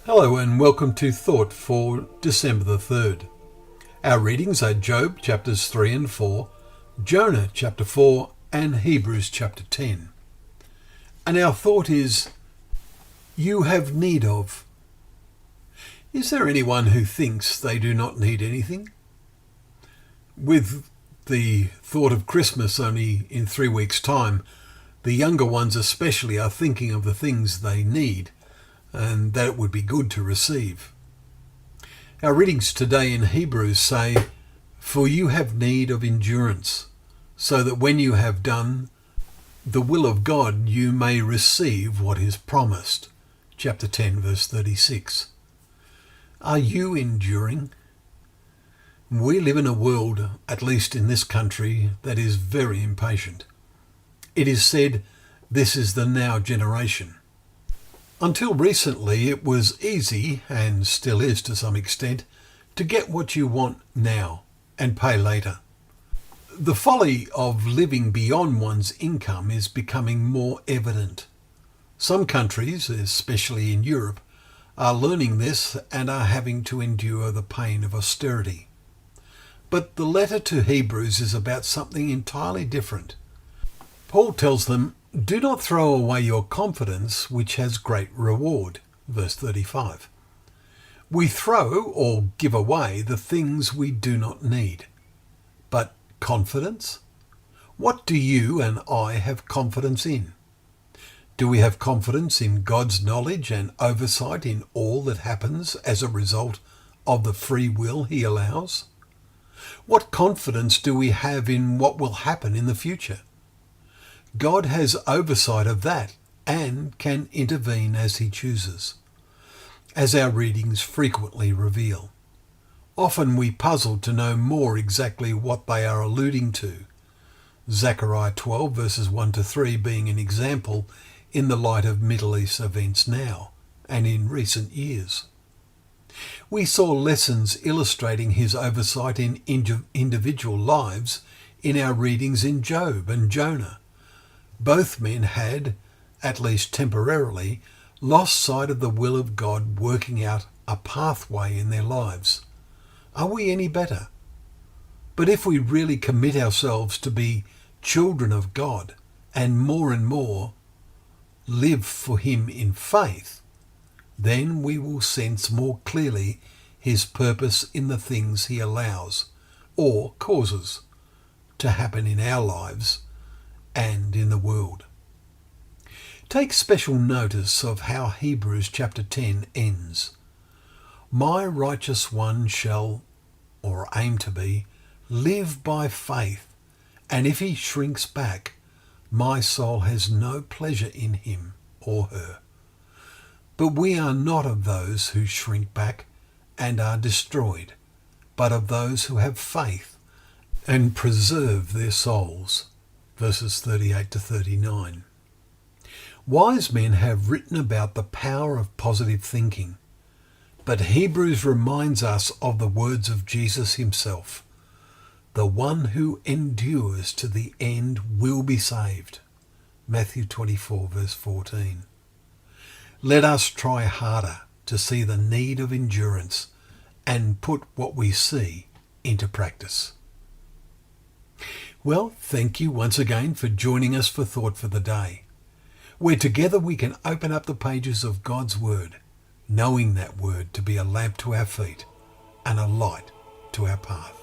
Hello and welcome to Thought for December the 3rd. Our readings are Job chapters 3 and 4, Jonah chapter 4 and Hebrews chapter 10. And our thought is, you have need of. Is there anyone who thinks they do not need anything? With the thought of Christmas only in 3 weeks' time, the younger ones especially are thinking of the things they need and that it would be good to receive. Our readings today in Hebrews say, "For you have need of endurance, so that when you have done the will of God, you may receive what is promised." Chapter 10, verse 36. Are you enduring? We live in a world, at least in this country, that is very impatient. It is said, this is the now generation. Until recently, it was easy, and still is to some extent, to get what you want now and pay later. The folly of living beyond one's income is becoming more evident. Some countries, especially in Europe, are learning this and are having to endure the pain of austerity. But the letter to Hebrews is about something entirely different. Paul tells them, "Do not throw away your confidence, which has great reward." Verse 35. We throw or give away the things we do not need. But confidence? What do you and I have confidence in? Do we have confidence in God's knowledge and oversight in all that happens as a result of the free will he allows? What confidence do we have in what will happen in the future? God has oversight of that and can intervene as he chooses, as our readings frequently reveal. Often we puzzle to know more exactly what they are alluding to. Zechariah 12 verses 1 to 3 being an example in the light of Middle East events now and in recent years. We saw lessons illustrating his oversight in individual lives in our readings in Job and Jonah. Both men had, at least temporarily, lost sight of the will of God working out a pathway in their lives. Are we any better? But if we really commit ourselves to be children of God and more live for him in faith, then we will sense more clearly his purpose in the things he allows or causes to happen in our lives and in the world. Take special notice of how Hebrews chapter 10 ends. My righteous one shall, or aim to be, live by faith, and if he shrinks back, my soul has no pleasure in him or her. But we are not of those who shrink back and are destroyed, but of those who have faith and preserve their souls. Verses 38 to 39. Wise men have written about the power of positive thinking, but Hebrews reminds us of the words of Jesus himself. The one who endures to the end will be saved. Matthew 24 verse 14. Let us try harder to see the need of endurance and put what we see into practice. Well, thank you once again for joining us for Thought for the Day, where together we can open up the pages of God's Word, knowing that Word to be a lamp to our feet and a light to our path.